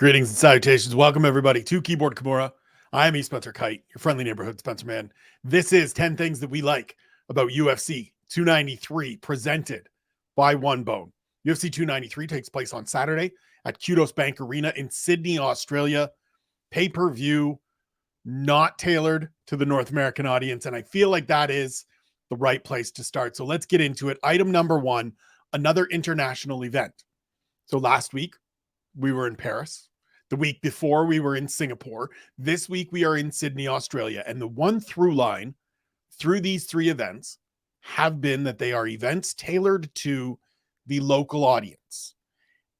Greetings and salutations. Welcome, everybody, to Keyboard Kimura. I am Spencer Kyte, your friendly neighborhood Spencer man. This is 10 Things That We Like About UFC 293, presented by One Bone. UFC 293 takes place on Saturday at Kudos Bank Arena in Sydney, Australia. Pay-per-view, not tailored to the North American audience, and I feel like that is the right place to start. So let's get into it. Item number one, another international event. So last week, we were in Paris. The week before, we were in Singapore. This week, we are in Sydney, Australia. And the one through line through these three events have been that they are events tailored to the local audience.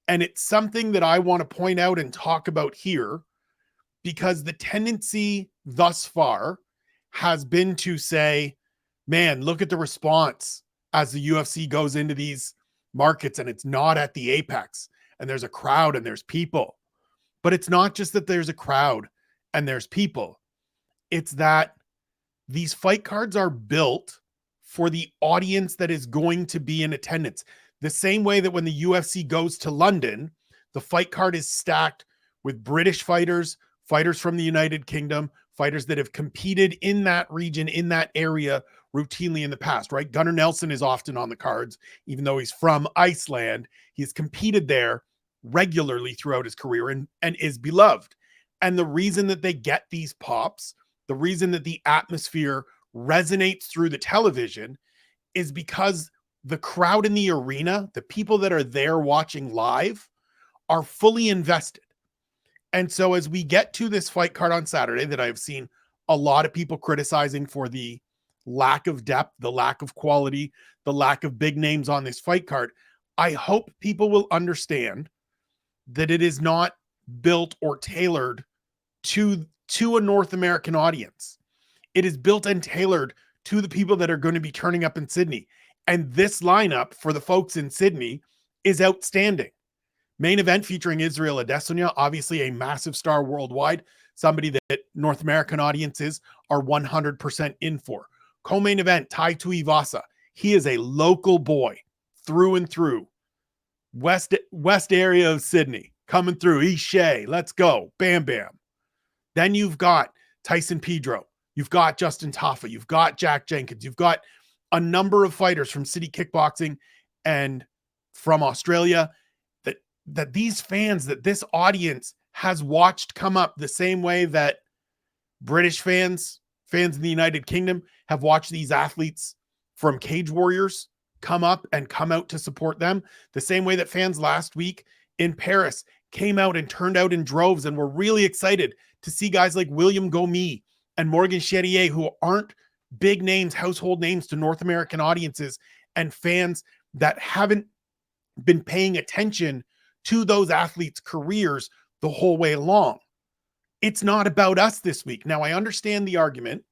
And it's something that I want to point out and talk about here, because the tendency thus far has been to say, man, look at the response as the UFC goes into these markets and it's not at the apex and there's a crowd and there's people. But it's not just that there's a crowd and there's people. It's that these fight cards are built for the audience that is going to be in attendance. The same way that when the UFC goes to London, the fight card is stacked with British fighters, fighters from the United Kingdom, fighters that have competed in that region, in that area routinely in the past, right? Gunnar Nelson is often on the cards, even though he's from Iceland. He's competed there regularly throughout his career and is beloved. And the reason that they get these pops, the reason that the atmosphere resonates through the television, is because the crowd in the arena, the people that are there watching live, are fully invested. And so as we get to this fight card on Saturday, that I've seen a lot of people criticizing for the lack of depth, the lack of quality, the lack of big names on this fight card, I hope people will understand that it is not built or tailored to a North American audience. It is built and tailored to the people that are going to be turning up in Sydney. And this lineup for the folks in Sydney is outstanding. Main event featuring Israel Adesanya, obviously a massive star worldwide, somebody that North American audiences are 100% in for. Co-main event, Tai Tuivasa. He is a local boy through and through. West area of Sydney, coming through. He's Shea. Let's go. Bam, bam. Then you've got Tyson Pedro. You've got Justin Tafa. You've got Jack Jenkins. You've got a number of fighters from City Kickboxing and from Australia that these fans, that this audience has watched come up the same way that British fans in the United Kingdom have watched these athletes from Cage Warriors come up and come out to support them, the same way that fans last week in Paris came out and turned out in droves and were really excited to see guys like William Gomis and Morgan Charrier, who aren't big names, household names to North American audiences and fans that haven't been paying attention to those athletes' careers the whole way along. It's not about us this week. Now, I understand the argument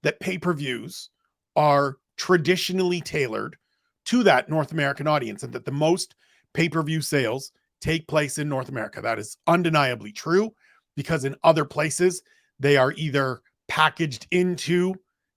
that pay-per-views are traditionally tailored to that North American audience and that the most pay-per-view sales take place in North America. That is undeniably true, because in other places, they are either packaged into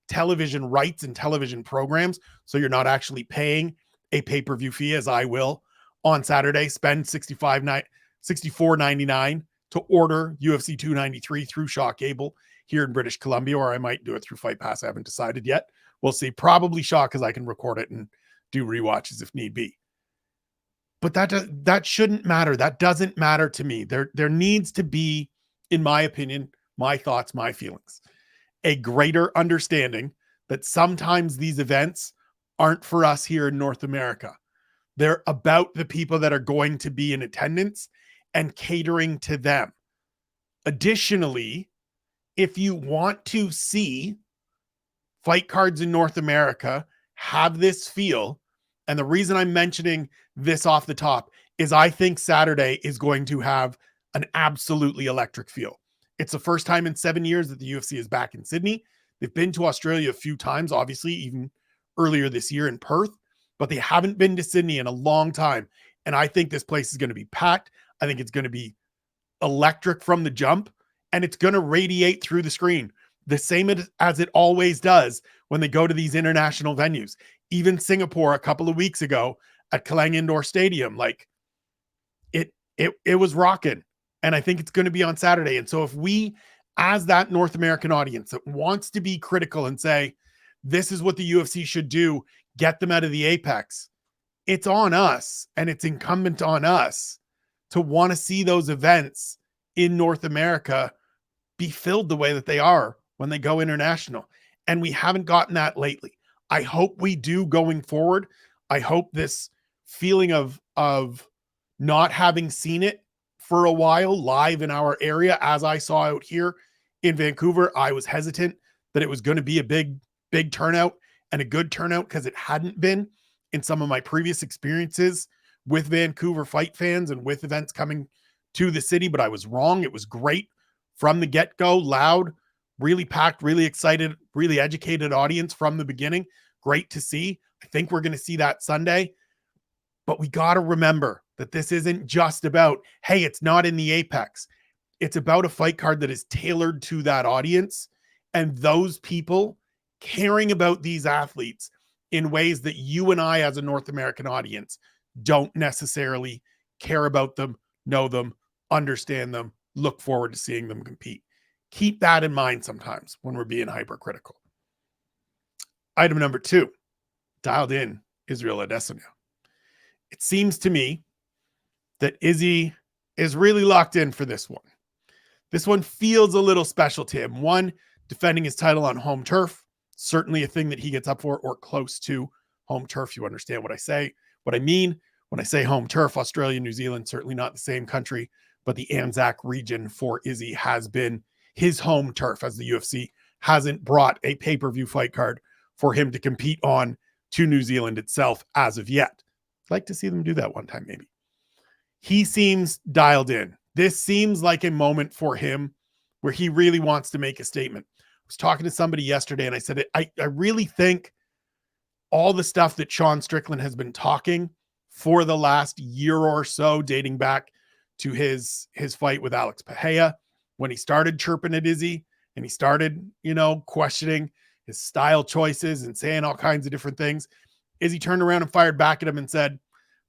television rights and television programs, so you're not actually paying a pay-per-view fee, as I will on Saturday, spend $64.99 to order UFC 293 through Shaw Cable here in British Columbia, or I might do it through Fight Pass. I haven't decided yet. We'll see. Probably Shaw, because I can record it and do rewatches if need be. But that shouldn't matter. That doesn't matter to me. There needs to be, in my opinion, my thoughts, my feelings, a greater understanding that sometimes these events aren't for us here in North America. They're about the people that are going to be in attendance and catering to them. Additionally, if you want to see fight cards in North America have this feel, and the reason I'm mentioning this off the top is I think Saturday is going to have an absolutely electric feel. It's the first time in 7 years that the UFC is back in Sydney. They've been to Australia a few times, obviously, even earlier this year in Perth, but they haven't been to Sydney in a long time. And I think this place is going to be packed. I think it's going to be electric from the jump, and it's going to radiate through the screen the same as it always does when they go to these international venues. Even Singapore a couple of weeks ago at Kallang Indoor Stadium, like it was rocking. And I think it's going to be on Saturday. And so if we, as that North American audience that wants to be critical and say, this is what the UFC should do, get them out of the apex, it's on us, and it's incumbent on us to want to see those events in North America be filled the way that they are when they go international. And we haven't gotten that lately. I hope we do going forward. I hope this feeling of not having seen it for a while live in our area, as I saw out here in Vancouver, I was hesitant that it was going to be a big turnout and a good turnout, because it hadn't been in some of my previous experiences with Vancouver fight fans and with events coming to the city. But I was wrong. It was great from the get-go, loud, really packed, really excited, really educated audience from the beginning. Great to see. I think we're going to see that Sunday. But we got to remember that this isn't just about, hey, it's not in the apex. It's about a fight card that is tailored to that audience and those people caring about these athletes in ways that you and I, as a North American audience, don't necessarily care about them, know them, understand them, look forward to seeing them compete. Keep that in mind sometimes when we're being hypercritical. Item number 2, dialed in Israel Adesanya. It seems to me that Izzy is really locked in for this one. This one feels a little special to him. One, defending his title on home turf, certainly a thing that he gets up for, or close to home turf. You understand what I say. What I mean when I say home turf, Australia, New Zealand, certainly not the same country, but the Anzac region for Izzy has been his home turf, as the UFC hasn't brought a pay-per-view fight card for him to compete on to New Zealand itself as of yet. I'd like to see them do that one time, maybe. He seems dialed in. This seems like a moment for him where he really wants to make a statement. I was talking to somebody yesterday and I said, I really think all the stuff that Sean Strickland has been talking for the last year or so, dating back to his fight with Alex Pereira, when he started chirping at Izzy and he started, questioning his style choices and saying all kinds of different things, Izzy turned around and fired back at him and said,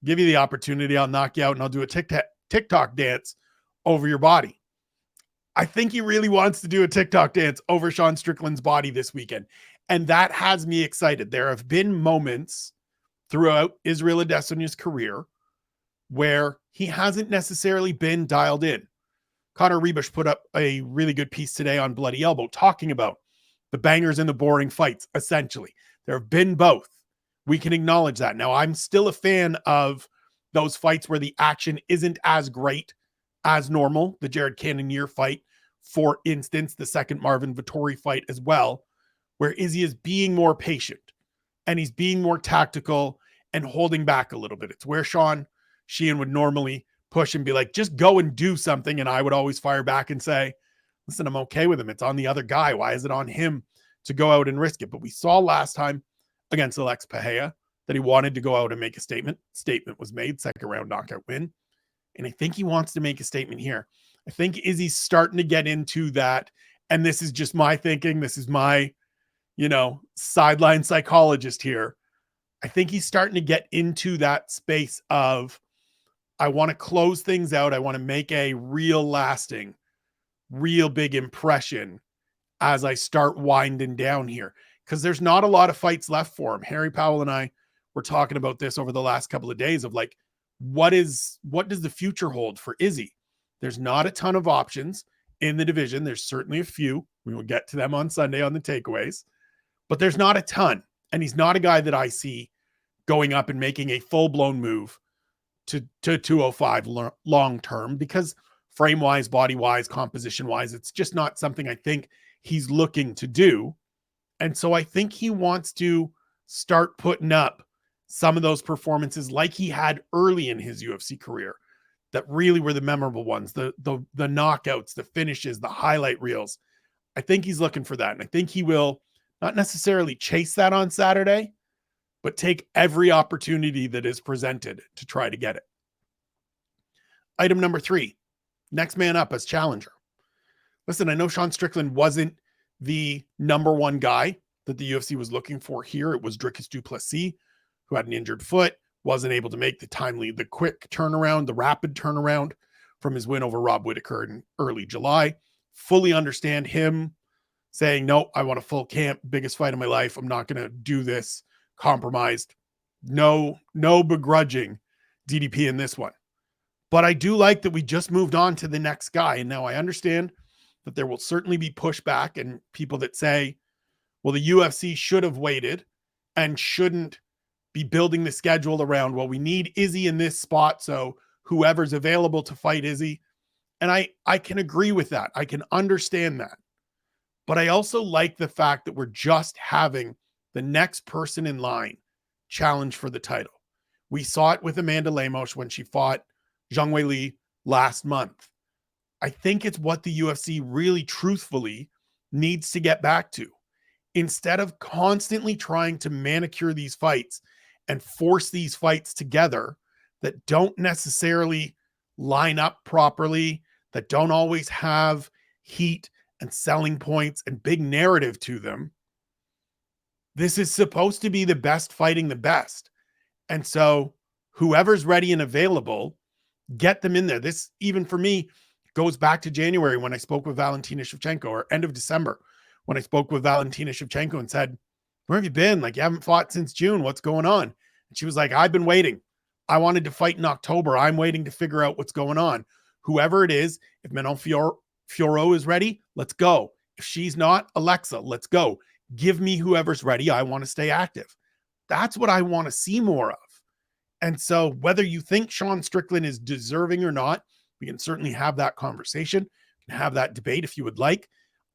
give you the opportunity, I'll knock you out and I'll do a TikTok dance over your body. I think he really wants to do a TikTok dance over Sean Strickland's body this weekend. And that has me excited. There have been moments throughout Israel Adesanya's career where he hasn't necessarily been dialed in. Connor Rebush put up a really good piece today on Bloody Elbow talking about the bangers and the boring fights, essentially. There have been both. We can acknowledge that. Now, I'm still a fan of those fights where the action isn't as great as normal. The Jared Cannonier fight, for instance, the second Marvin Vettori fight as well, where Izzy is being more patient and he's being more tactical and holding back a little bit. It's where Sean Sheehan would normally push and be like, just go and do something. And I would always fire back and say, listen, I'm okay with him. It's on the other guy. Why is it on him to go out and risk it? But we saw last time against Alex Pereira that he wanted to go out and make a statement. Statement was made, second round knockout win. And I think he wants to make a statement here. I think Izzy's starting to get into that. And this is just my thinking. This is my, sideline psychologist here. I think he's starting to get into that space of, I want to close things out. I want to make a real lasting, real big impression as I start winding down here. Because there's not a lot of fights left for him. Harry Powell and I were talking about this over the last couple of days of like, what does the future hold for Izzy? There's not a ton of options in the division. There's certainly a few. We will get to them on Sunday on the takeaways, but there's not a ton. And he's not a guy that I see going up and making a full-blown move to 205 long-term, because frame-wise, body-wise, composition-wise, it's just not something I think he's looking to do. And so I think he wants to start putting up some of those performances like he had early in his UFC career that really were the memorable ones, the knockouts, the finishes, the highlight reels. I think he's looking for that. And I think he will not necessarily chase that on Saturday, but take every opportunity that is presented to try to get it. Item number 3, next man up as challenger. Listen, I know Sean Strickland wasn't the number one guy that the UFC was looking for here. It was Dricus du Plessis, who had an injured foot, wasn't able to make the quick turnaround, the rapid turnaround from his win over Rob Whittaker in early July. Fully understand him saying, no, I want a full camp, biggest fight of my life. I'm not going to do this compromised. No begrudging DDP in this one. But I do like that we just moved on to the next guy. And now I understand that there will certainly be pushback and people that say, well, the UFC should have waited and shouldn't be building the schedule around, well, we need Izzy in this spot, so whoever's available to fight Izzy. And I can agree with that. I can understand that. But I also like the fact that we're just having the next person in line challenge for the title. We saw it with Amanda Lemos when she fought Zhang Weili last month. I think it's what the UFC really truthfully needs to get back to. Instead of constantly trying to manicure these fights and force these fights together that don't necessarily line up properly, that don't always have heat and selling points and big narrative to them. This is supposed to be the best fighting the best. And so whoever's ready and available, get them in there. This, even for me, goes back to January when I spoke with Valentina Shevchenko, or end of December when I spoke with Valentina Shevchenko and said, where have you been? Like, you haven't fought since June. What's going on? And she was like, I've been waiting. I wanted to fight in October. I'm waiting to figure out what's going on. Whoever it is, if Manel Fiorot is ready, let's go. If she's not, Alexa, let's go. Give me whoever's ready. I want to stay active. That's what I want to see more of. And so whether you think Sean Strickland is deserving or not, we can certainly have that conversation. We can have that debate if you would like.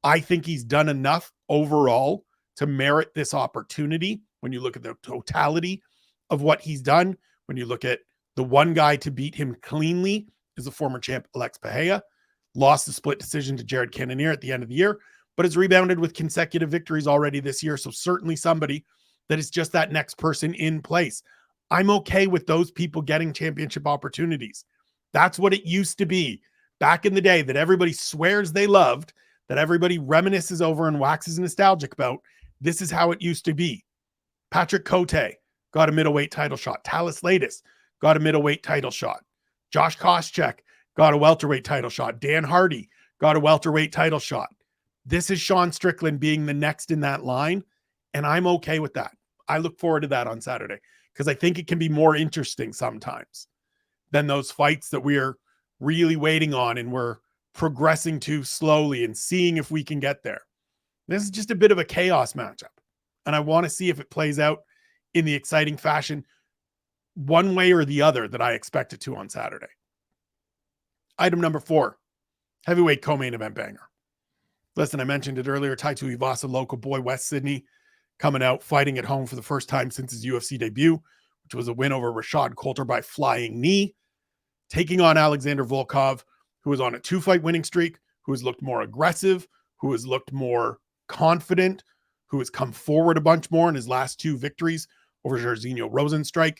I think he's done enough overall to merit this opportunity. When you look at the totality of what he's done, when you look at the one guy to beat him cleanly is the former champ Alex Pereira, lost the split decision to Jared Cannonier at the end of the year, but has rebounded with consecutive victories already this year. So certainly somebody that is just that next person in place. I'm okay with those people getting championship opportunities. That's what it used to be back in the day, that everybody swears they loved, that everybody reminisces over and waxes nostalgic about. This is how it used to be. Patrick Cote got a middleweight title shot. Talis Latis got a middleweight title shot. Josh Koscheck got a welterweight title shot. Dan Hardy got a welterweight title shot. This is Sean Strickland being the next in that line, and I'm okay with that. I look forward to that on Saturday because I think it can be more interesting sometimes than those fights that we're really waiting on and we're progressing to slowly and seeing if we can get there. This is just a bit of a chaos matchup, and I want to see if it plays out in the exciting fashion one way or the other that I expect it to on Saturday. Item number 4, heavyweight co-main event banger. Listen, I mentioned it earlier, Tai Tuivasa, local boy, West Sydney, coming out, fighting at home for the first time since his UFC debut, which was a win over Rashad Coulter by flying knee, taking on Alexander Volkov, who was on a 2-fight winning streak, who has looked more aggressive, who has looked more confident, who has come forward a bunch more in his last 2 victories over Jairzinho Rozenstruik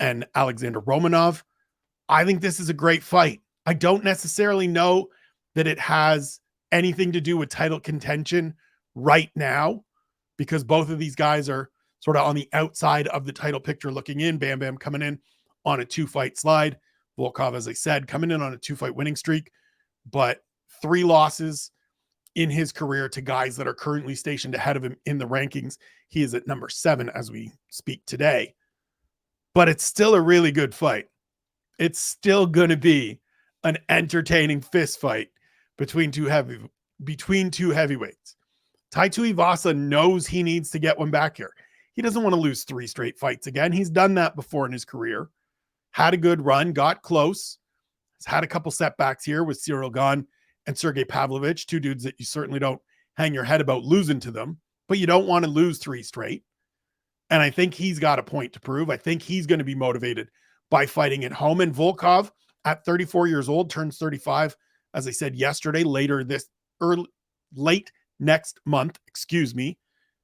and Alexander Romanov. I think this is a great fight. I don't necessarily know that it has anything to do with title contention right now, because both of these guys are sort of on the outside of the title picture looking in. Bam Bam coming in on a 2-fight slide. Volkov, as I said, coming in on a 2-fight winning streak, but 3 losses in his career to guys that are currently stationed ahead of him in the rankings. He is at number 7 as we speak today, but it's still a really good fight. It's still going to be an entertaining fist fight between two heavyweights. Tai Tuivasa knows he needs to get one back here. He doesn't want to lose 3 straight fights again. He's done that before in his career. Had a good run, got close. Has had a couple setbacks here with Cyril Gane and Sergey Pavlovich, 2 dudes that you certainly don't hang your head about losing to them, but you don't want to lose 3 straight. And I think he's got a point to prove. I think he's going to be motivated by fighting at home. And Volkov, at 34 years old, turns 35, as I said yesterday, late next month,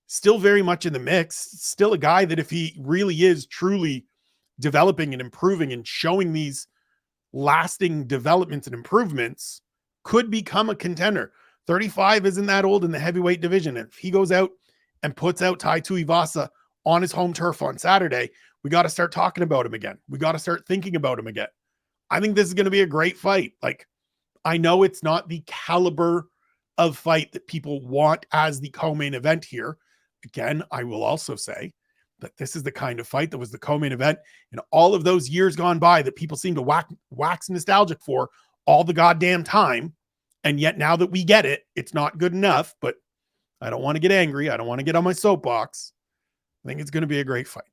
still very much in the mix. Still a guy that if he really is truly developing and improving and showing these lasting developments and improvements, could become a contender. 35 isn't that old in the heavyweight division. If he goes out and puts out Tai Tuivasa on his home turf on Saturday, we got to start talking about him again. We got to start thinking about him again. I think this is going to be a great fight. Like, I know it's not the caliber of fight that people want as the co-main event here. Again, I will also say that this is the kind of fight that was the co-main event in all of those years gone by that people seem to wax nostalgic for all the goddamn time. And yet now that we get it, it's not good enough, but I don't want to get angry. I don't want to get on my soapbox. I think it's going to be a great fight.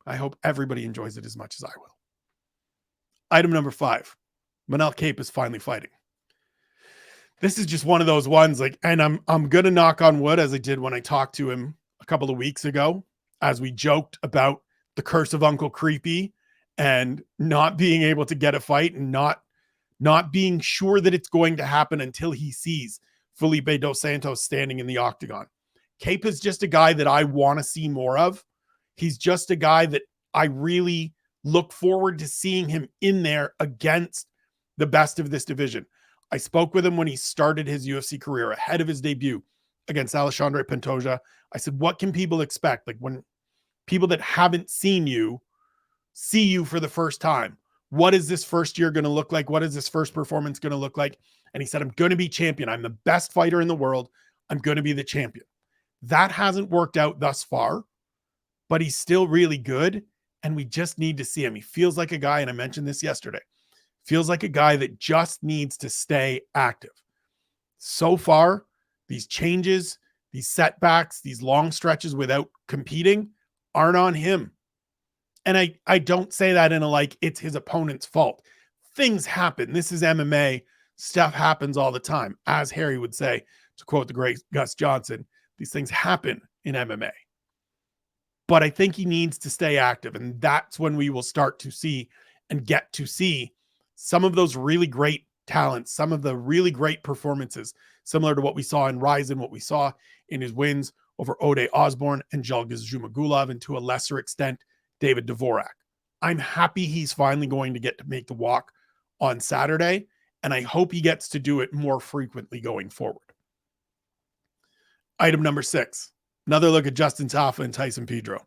I hope everybody enjoys it as much as I will. Item number 5, Manel Kape is finally fighting. This is just one of those ones, like, and I'm going to knock on wood, as I did when I talked to him a couple of weeks ago, as we joked about the curse of Uncle Creepy and not being able to get a fight and not being sure that it's going to happen until he sees Felipe dos Santos standing in the octagon. Kape is just a guy that I want to see more of. He's just a guy that I really look forward to seeing him in there against the best of this division. I spoke with him when he started his UFC career ahead of his debut against Alexandre Pantoja. I said, what can people expect? Like, when people that haven't seen you see you for the first time, what is this first year going to look like? What is this first performance going to look like? And he said, I'm going to be champion. I'm the best fighter in the world. I'm going to be the champion. That hasn't worked out thus far, but he's still really good. And we just need to see him. He feels like a guy, and I mentioned this yesterday, feels like a guy that just needs to stay active. So far, these changes, these setbacks, these long stretches without competing aren't on him. And I don't say that in a like it's his opponent's fault. Things happen. This is MMA. Stuff happens all the time. As Harry would say, to quote the great Gus Johnson, these things happen in MMA. But I think he needs to stay active. And that's when we will start to see and get to see some of those really great talents, some of the really great performances, similar to what we saw in Ryzen, what we saw in his wins over Ode Osborne and Jalgaz Zhumagulov, and to a lesser extent, David Dvorak. I'm happy he's finally going to get to make the walk on Saturday, and I hope he gets to do it more frequently going forward. Item number 6, another look at Justin Tafa and Tyson Pedro.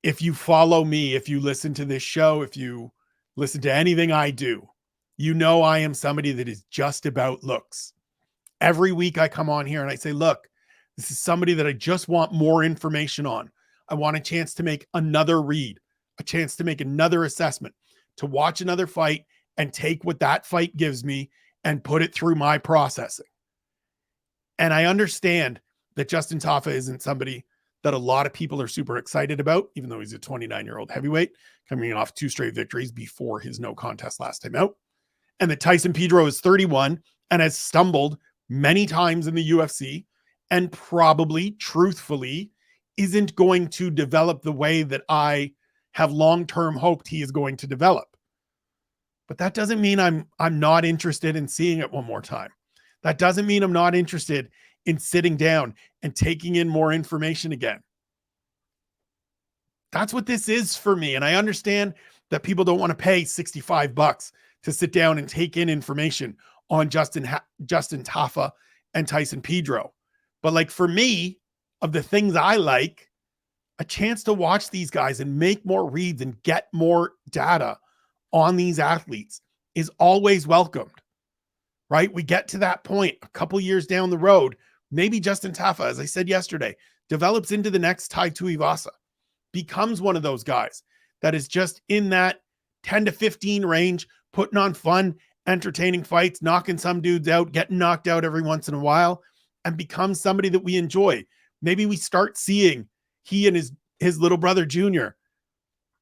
If you follow me, if you listen to this show, if you listen to anything I do, you know I am somebody that is just about looks. Every week I come on here and I say, look, this is somebody that I just want more information on. I want a chance to make another read, a chance to make another assessment, to watch another fight and take what that fight gives me and put it through my processing. And I understand that Justin Tafa isn't somebody that a lot of people are super excited about, even though he's a 29-year-old heavyweight coming off 2 straight victories before his no contest last time out. And that Tyson Pedro is 31 and has stumbled many times in the UFC and probably, truthfully, isn't going to develop the way that I have long-term hoped he is going to develop. But that doesn't mean I'm not interested in seeing it one more time. That doesn't mean I'm not interested in sitting down and taking in more information again. That's what this is for me. And I understand that people don't want to pay $65 to sit down and take in information on Justin Tafa and Tyson Pedro. But like, for me, of the things I like, a chance to watch these guys and make more reads and get more data on these athletes is always welcomed, right? We get to that point a couple years down the road. Maybe Justin Tafa, as I said yesterday, develops into the next Tai Tuivasa, becomes one of those guys that is just in that 10 to 15 range, putting on fun, entertaining fights, knocking some dudes out, getting knocked out every once in a while, and becomes somebody that we enjoy. Maybe we start seeing he and his little brother Junior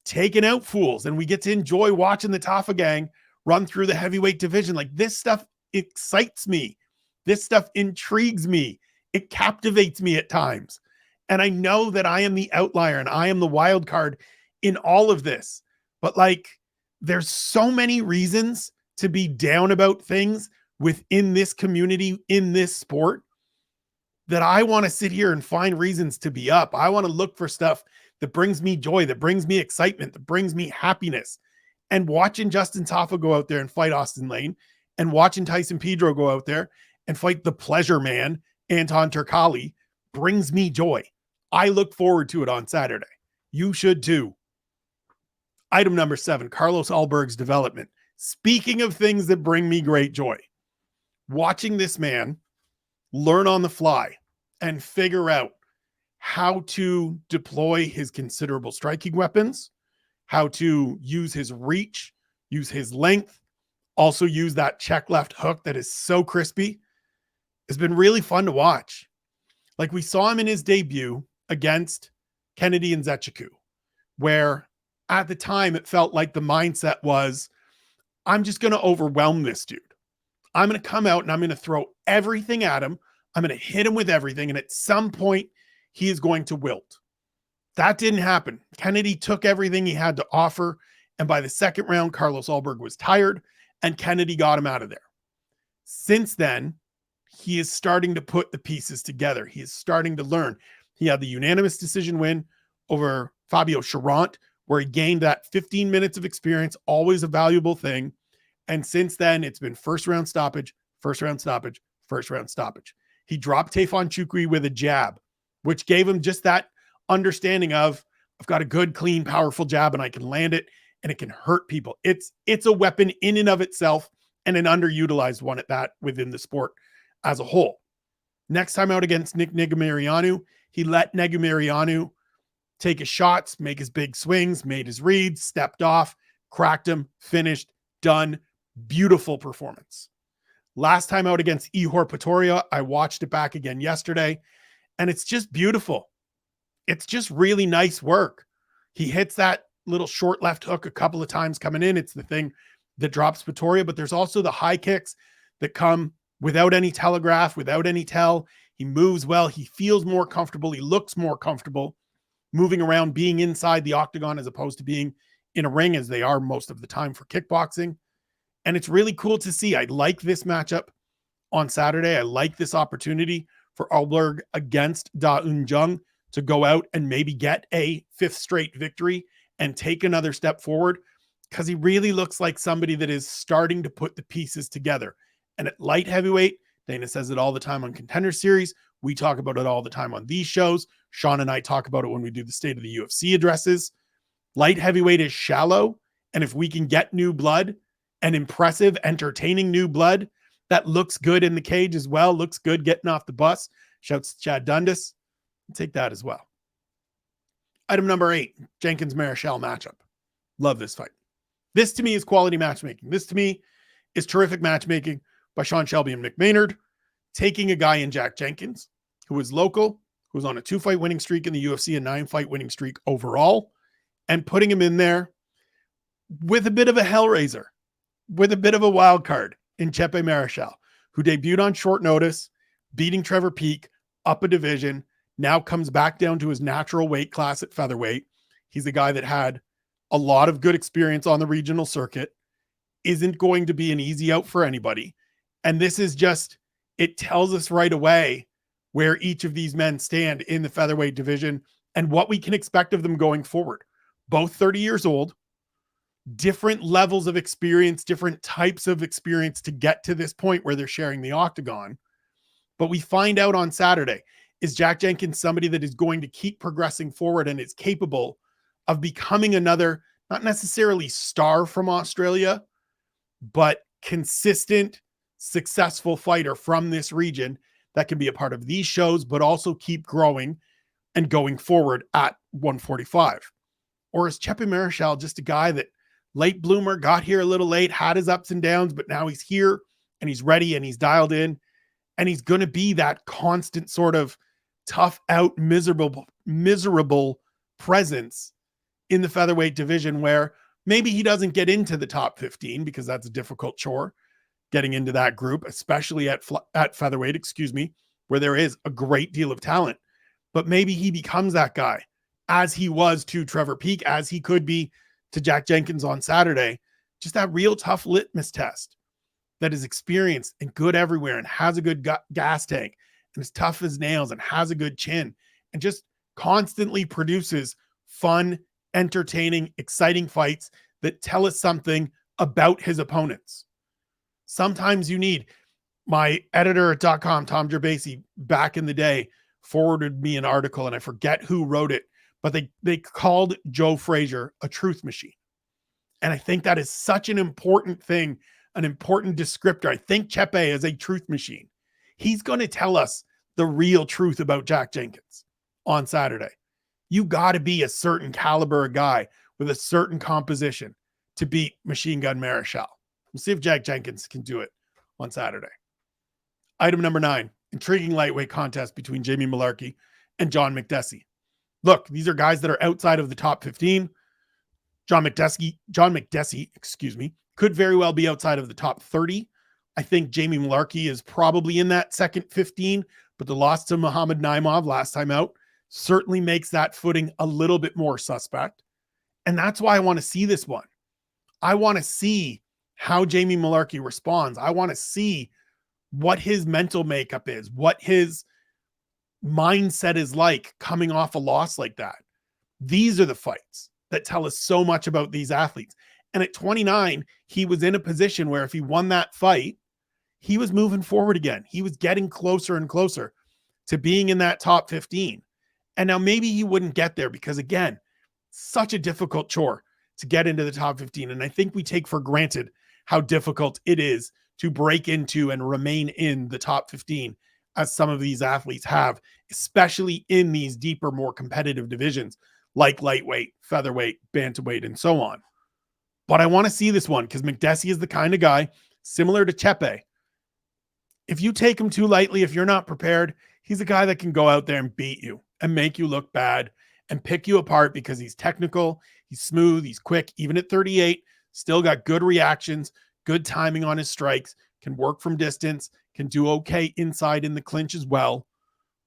taking out fools, and we get to enjoy watching the Tafa gang run through the heavyweight division. Like, this stuff excites me. This stuff intrigues me. It captivates me at times. And I know that I am the outlier and I am the wild card in all of this. But like, there's so many reasons to be down about things within this community, in this sport, that I want to sit here and find reasons to be up. I want to look for stuff that brings me joy, that brings me excitement, that brings me happiness. And watching Justin Tafa go out there and fight Austin Lane, and watching Tyson Pedro go out there and fight the pleasure man, Anton Turkalj, brings me joy. I look forward to it on Saturday. You should too. Item number 7, Carlos Ulberg's development. Speaking of things that bring me great joy, watching this man learn on the fly and figure out how to deploy his considerable striking weapons, how to use his reach, use his length, also use that check left hook that is so crispy, has been really fun to watch. Like we saw him in his debut against Kennedy and Nzechukwu, where at the time it felt like the mindset was, I'm just going to overwhelm this dude. I'm going to come out and I'm going to throw everything at him. I'm going to hit him with everything. And at some point, he is going to wilt. That didn't happen. Kennedy took everything he had to offer. And by the second round, Carlos Ulberg was tired and Kennedy got him out of there. Since then, he is starting to put the pieces together. He is starting to learn. He had the unanimous decision win over Fabio Cherant, where he gained that 15 minutes of experience, always a valuable thing. And since then, it's been first round stoppage, first round stoppage, first round stoppage. He dropped Tafon Chukwi with a jab, which gave him just that understanding of, I've got a good, clean, powerful jab and I can land it and it can hurt people. It's a weapon in and of itself and an underutilized one at that within the sport as a whole. Next time out against Nick Negumereanu, he let Negumereanu take his shots, make his big swings, made his reads, stepped off, cracked him, finished, done. Beautiful performance. Last time out against Ihor Pretoria, I watched it back again yesterday, and it's just beautiful. It's just really nice work. He hits that little short left hook a couple of times coming in. It's the thing that drops Pretoria, but there's also the high kicks that come without any telegraph, without any tell. He moves well. He feels more comfortable. He looks more comfortable moving around, being inside the octagon as opposed to being in a ring as they are most of the time for kickboxing. And it's really cool to see. I like this matchup on Saturday. I like this opportunity for Ulberg against Da Un Jung to go out and maybe get a 5th straight victory and take another step forward, because he really looks like somebody that is starting to put the pieces together. And at light heavyweight, Dana says it all the time on Contender Series. We talk about it all the time on these shows. Sean and I talk about it when we do the State of the UFC addresses. Light heavyweight is shallow. And if we can get new blood, and impressive, entertaining new blood that looks good in the cage as well, looks good getting off the bus, shouts Chad Dundas, take that as well. Item number 8, Jenkins-Mariscal matchup. Love this fight. This to me is quality matchmaking. This to me is terrific matchmaking by Sean Shelby and Mick Maynard, taking a guy in Jack Jenkins, who is local, who was on a 2-fight winning streak in the UFC, a 9-fight winning streak overall, and putting him in there with a bit of a hellraiser, with a bit of a wild card in Jenkins-Mariscal, who debuted on short notice, beating Trevor Peake up a division, now comes back down to his natural weight class at featherweight. He's a guy that had a lot of good experience on the regional circuit, isn't going to be an easy out for anybody. And this is just, it tells us right away where each of these men stand in the featherweight division and what we can expect of them going forward. Both 30 years old, different levels of experience, different types of experience to get to this point where they're sharing the octagon. But we find out on Saturday, is Jack Jenkins somebody that is going to keep progressing forward and is capable of becoming another, not necessarily star from Australia, but consistent, successful fighter from this region that can be a part of these shows, but also keep growing and going forward at 145? Or is Jenkins-Mariscal just a guy that late bloomer, got here a little late, had his ups and downs, but now he's here and he's ready and he's dialed in and he's going to be that constant sort of tough out, miserable presence in the featherweight division, where maybe he doesn't get into the top 15 because that's a difficult chore getting into that group, especially at featherweight, where there is a great deal of talent, but maybe he becomes that guy as he was to Trevor Peake, as he could be to Jack Jenkins on Saturday. Just that real tough litmus test that is experienced and good everywhere and has a good gas tank and is tough as nails and has a good chin and just constantly produces fun, entertaining, exciting fights that tell us something about his opponents. Sometimes you need, my editor at .com, Tom Gerbasi, back in the day, forwarded me an article and I forget who wrote it, but they called Joe Frazier a truth machine. And I think that is such an important thing, an important descriptor. I think Kape is a truth machine. He's going to tell us the real truth about Jack Jenkins on Saturday. You got to be a certain caliber of guy with a certain composition to beat Machine Gun Marischal. We'll see if Jack Jenkins can do it on Saturday. Item number 9, intriguing lightweight contest between Jamie Mullarkey and John Makdessi. Look, these are guys that are outside of the top 15. John Makdessi, could very well be outside of the top 30. I think Jamie Mullarkey is probably in that second 15, but the loss to Muhammad Naimov last time out certainly makes that footing a little bit more suspect. And that's why I want to see this one. I want to see how Jamie Mullarkey responds. I want to see what his mental makeup is, what his mindset is like coming off a loss like that. These are the fights that tell us so much about these athletes. And at 29, he was in a position where if he won that fight, he was moving forward again. He was getting closer and closer to being in that top 15. And now maybe he wouldn't get there because, again, such a difficult chore to get into the top 15. And I think we take for granted how difficult it is to break into and remain in the top 15 as some of these athletes have, especially in these deeper, more competitive divisions like lightweight, featherweight, bantamweight, and so on. But I want to see this one because Makdessi is the kind of guy similar to Kape. If you take him too lightly, if you're not prepared, he's a guy that can go out there and beat you and make you look bad and pick you apart because he's technical, he's smooth, he's quick, even at 38, still got good reactions, good timing on his strikes, can work from distance, can do okay inside in the clinch as well.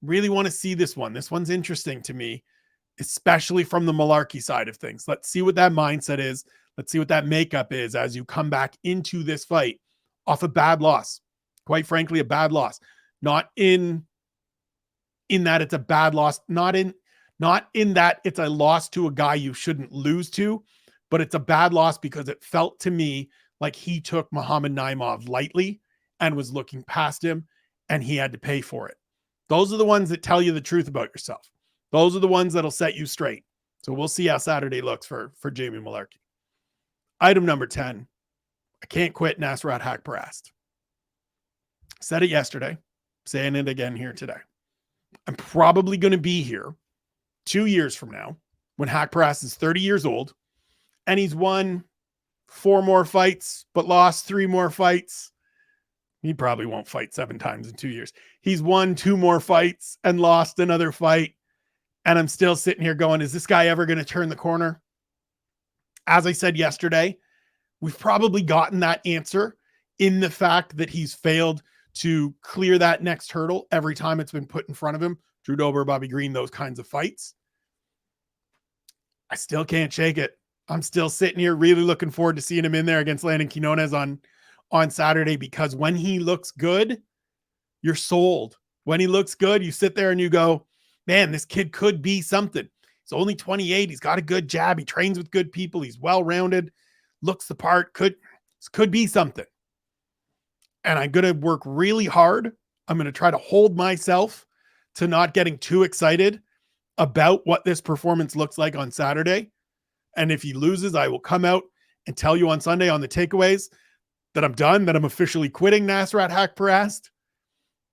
Really want to see this one. This one's interesting to me, especially from the Mullarkey side of things. Let's see what that mindset is. Let's see what that makeup is as you come back into this fight off a bad loss. Quite frankly, a bad loss. Not in that it's a bad loss, not in that it's a loss to a guy you shouldn't lose to, but it's a bad loss because it felt to me like he took Muhammad Naimov lightly and was looking past him and he had to pay for it. Those are the ones that tell you the truth about yourself. Those are the ones that'll set you straight. So we'll see how Saturday looks for Jamie Mullarkey. Item number 10, I can't quit Nasrat Haqparast. Said it yesterday, saying it again here today. I'm probably going to be here 2 years from now when Haqparast is 30 years old and he's won 4 more fights, but lost 3 more fights. He probably won't fight 7 times in 2 years. He's won 2 more fights and lost another fight. And I'm still sitting here going, is this guy ever going to turn the corner? As I said yesterday, we've probably gotten that answer in the fact that he's failed to clear that next hurdle every time it's been put in front of him. Drew Dober, Bobby Green, those kinds of fights. I still can't shake it. I'm still sitting here really looking forward to seeing him in there against Landon Quinones on Saturday, because when he looks good, you're sold. When he looks good, you sit there and you go, man, this kid could be something. He's only 28. He's got a good jab. He trains with good people. He's well-rounded, looks the part, could be something. And I'm going to work really hard. I'm going to try to hold myself to not getting too excited about what this performance looks like on Saturday. And if he loses, I will come out and tell you on Sunday on the takeaways that I'm done, that I'm officially quitting Nasrat Haqparast.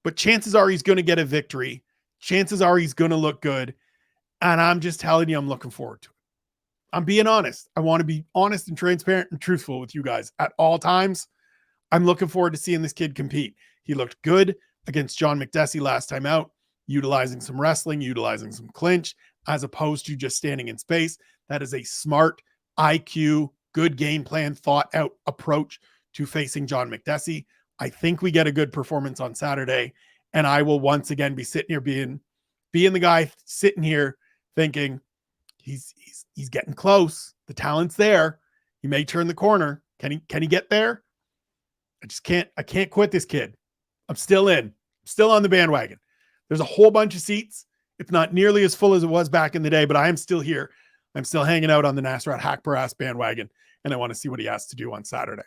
But chances are he's going to get a victory. Chances are he's going to look good. And I'm just telling you, I'm looking forward to it. I'm being honest. I want to be honest and transparent and truthful with you guys at all times. I'm looking forward to seeing this kid compete. He looked good against John Makdessi last time out, utilizing some wrestling, utilizing some clinch, as opposed to just standing in space. That is a smart IQ, good game plan, thought out approach to facing John Makdessi. I think we get a good performance on Saturday, and I will once again be sitting here being the guy sitting here thinking he's getting close. The talent's there. He may turn the corner. Can he get there? I can't quit this kid. I'm still on the bandwagon. There's a whole bunch of seats. It's not nearly as full as it was back in the day, but I am still here. I'm still hanging out on the Nasrat Haqparast bandwagon, and I want to see what he has to do on Saturday.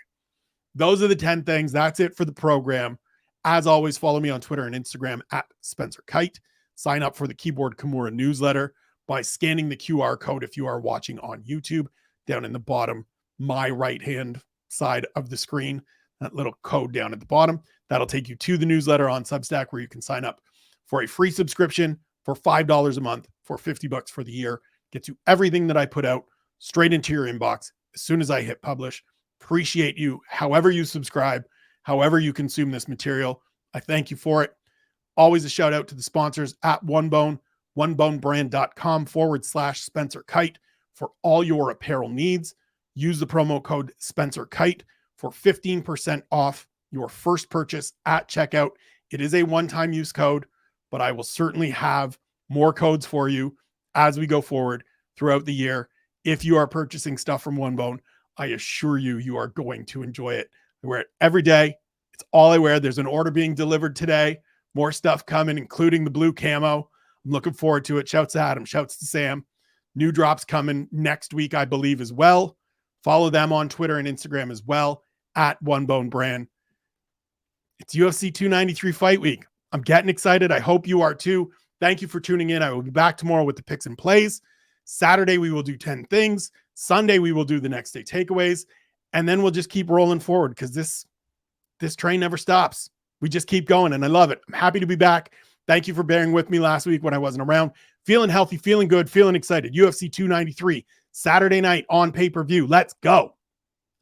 Those are the 10 things. That's it for the program. As always, follow me on Twitter and Instagram at Spencer Kyte. Sign up for the Keyboard Kimura newsletter by scanning the QR code if you are watching on YouTube down in the bottom my right-hand side of the screen, that little code down at the bottom. That'll take you to the newsletter on Substack where you can sign up for a free subscription for $5 a month for $50 for the year. Gets you everything that I put out straight into your inbox as soon as I hit publish. Appreciate you, however you subscribe, however you consume this material. I thank you for it. Always a shout out to the sponsors at OneBone, oneBoneBrand.com/Spencer Kyte for all your apparel needs. Use the promo code Spencer Kyte for 15% off your first purchase at checkout. It is a one-time use code, but I will certainly have more codes for you as we go forward throughout the year. If you are purchasing stuff from OneBone, I assure you, you are going to enjoy it. I wear it every day. It's all I wear. There's an order being delivered today. More stuff coming, including the blue camo. I'm looking forward to it. Shouts to Adam. Shouts to Sam. New drops coming next week, I believe, as well. Follow them on Twitter and Instagram as well, at OneBone Brand. It's UFC 293 Fight Week. I'm getting excited. I hope you are too. Thank you for tuning in. I will be back tomorrow with the picks and plays. Saturday, we will do 10 things. Sunday, we will do the next day takeaways. And then we'll just keep rolling forward because this train never stops. We just keep going, and I love it. I'm happy to be back. Thank you for bearing with me last week when I wasn't around. Feeling healthy, feeling good, feeling excited. UFC 293, Saturday night on pay-per-view. Let's go.